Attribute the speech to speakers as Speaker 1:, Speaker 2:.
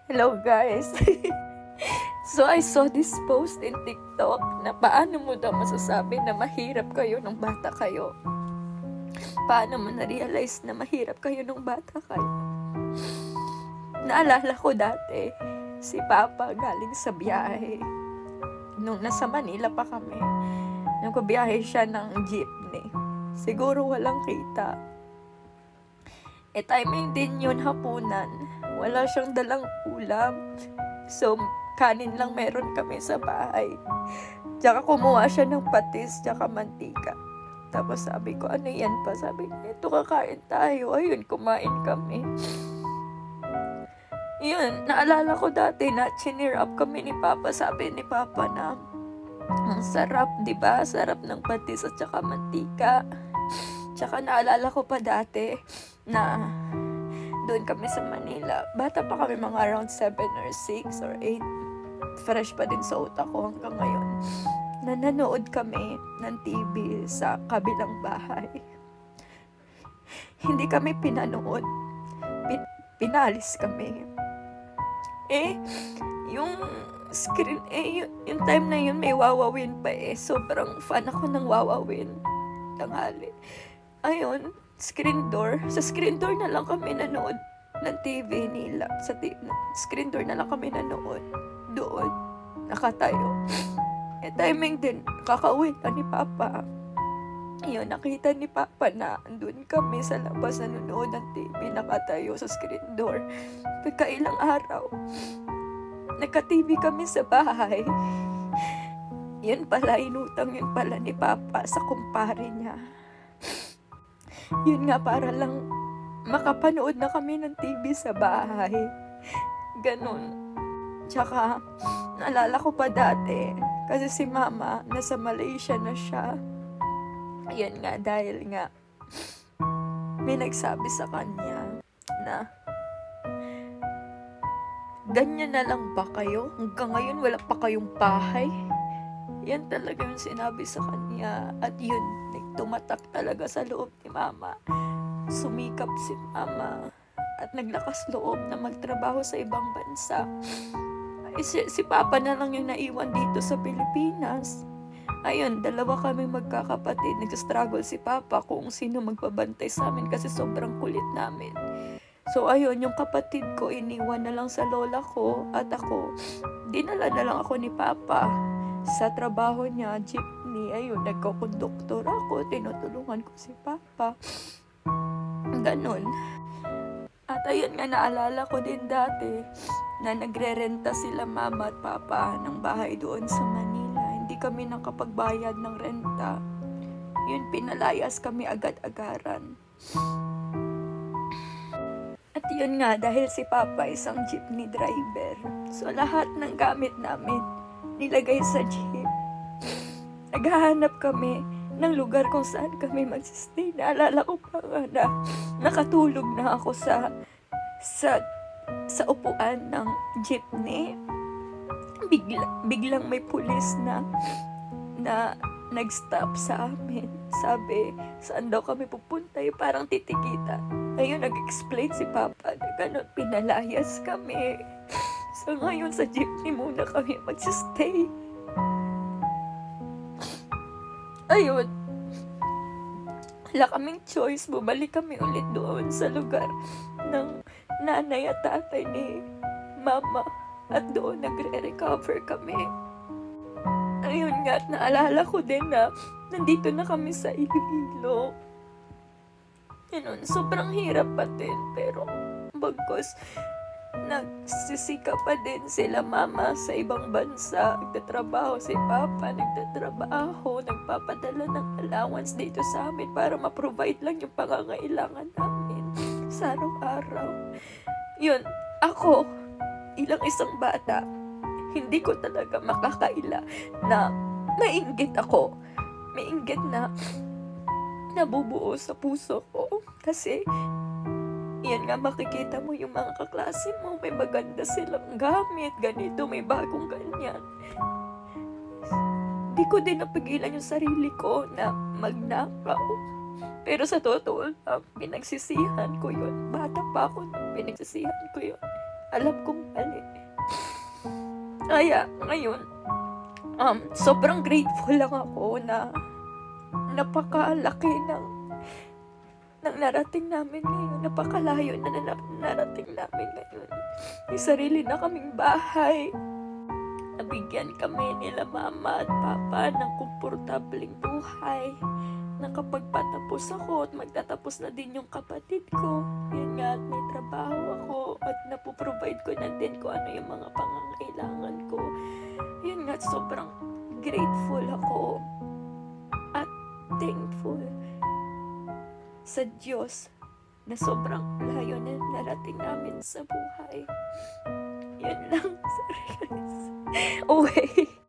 Speaker 1: Hello guys! So I saw this post in TikTok na paano mo daw masasabi na mahirap kayo nung bata kayo. Paano mo na-realize na mahirap kayo nung bata kayo. Naalala ko dati, si Papa galing sa biyahe. Nung nasa Manila pa kami, nagbiyahe siya ng jeepney. Siguro walang kita. Timing din yun hapunan. Wala siyang dalang ulam. So, kanin lang meron kami sa bahay. Tsaka kumuha siya ng patis tsaka mantika. Tapos sabi ko, ano yan pa? Sabi niya, ito kakain tayo. Ayun, kumain kami. Yun, naalala ko dati na chinir up kami ni Papa. Sabi ni Papa na, ang sarap, diba? Sarap ng patis at tsaka mantika. Tsaka naalala ko pa dati na doon kami sa Manila. Bata pa kami, mga around 7 or 6 or 8. Fresh pa din sa utak ko hanggang ngayon. Na nanood kami ng TV sa kabilang bahay. Hindi kami pinanood. Pinalis kami. Yung screen, yung time na yun may Wawawin pa Sobrang fan ako ng Wawawin. Tanghali. Ayun, screen door. Sa screen door na lang kami nanood ng TV nila. Sa screen door na lang kami nanood. Doon, nakatayo. Timing din, kakauwi na ni Papa. Ayun, nakita ni Papa na andun kami sa labas nanonood ng TV, nakatayo sa screen door. Pagkailang araw, nagka-TV kami sa bahay. Yun pala, inutang yun pala ni Papa sa kumpare niya. Yun nga, para lang makapanood na kami ng TV sa bahay. Ganon. Tsaka, naalala ko pa dati, kasi si Mama, nasa Malaysia na siya. Yan nga, dahil nga, may nagsabi sa kanya na, ganyan na lang ba kayo? Hanggang ngayon, wala pa kayong bahay? Yan talaga yung sinabi sa kanya. At yun, tumatak talaga sa loob ni Mama. Sumikap si Mama at naglakas loob na magtrabaho sa ibang bansa. Si Papa na lang yung naiwan dito sa Pilipinas. Ayun, dalawa kami magkakapatid. Nag-struggle si Papa kung sino magpabantay sa amin kasi sobrang kulit namin. So ayun, yung kapatid ko iniwan na lang sa lola ko at ako. Dinala na lang ako ni Papa sa trabaho niya, jeepney. Ayun, nagkukonduktor ako, tinutulungan ko si Papa. Ganon. At ayun nga, naalala ko din dati na nagre-renta sila Mama at Papa ng bahay doon sa Manila. Hindi kami nakapagbayad ng renta. Yun, pinalayas kami agad-agaran. At yun nga, dahil si Papa isang jeepney driver, so lahat ng gamit namin nilagay sa jeep. Naghahanap kami ng lugar kung saan kami magsistay. Naalala ko pa nga na nakatulog na ako sa upuan ng jeepney. Biglang may pulis na nag-stop sa amin. Sabi, saan daw kami pupunta? Parang titikita. Ayun, nag-explain si Papa na gano'n, pinalayas kami. So ngayon sa jeepney muna kami magsistay. Ayun. Wala kaming choice. Bumalik kami ulit doon sa lugar ng nanay at tatay ni Mama. At doon nagre-recover kami. Ayun nga, at naalala ko din na nandito na kami sa Iloilo. Yun, sobrang hirap pa din. Pero bagkos nagsisika pa din sila Mama sa ibang bansa. Nagtatrabaho si Papa, nagtatrabaho, nagpapadala ng allowance dito sa amin para ma-provide lang yung pangangailangan namin sa araw-araw. Yun, ako, ilang isang bata, hindi ko talaga makakaila na mainggit ako. Mainggit na nabubuo sa puso ko. Kasi yan nga, makikita mo yung mga kaklase mo, may maganda silang gamit, ganito, may bagong ganyan. Di ko din napigilan yung sarili ko na magnakaw. Pero sa totoo lang, pinagsisihan ko yun. Bata pa ako nung pinagsisihan ko yun. Alam kong mali. Kaya ngayon, sobrang grateful lang ako na napakalaki ng narating namin ngayon. Napakalayo na narating namin ngayon. May sarili na kaming bahay. Nabigyan kami nila mama at papa ng komportableng buhay. Nakapagpatapos ako at magtatapos na din yung kapatid ko. Yun nga, at may trabaho ako at napoprovide ko na din kung ano yung mga pangangailangan ko. Yun nga, sobrang grateful ako at thankful sa Diyos na sobrang layo na narating namin sa buhay. Yun lang, sorry guys. Okay.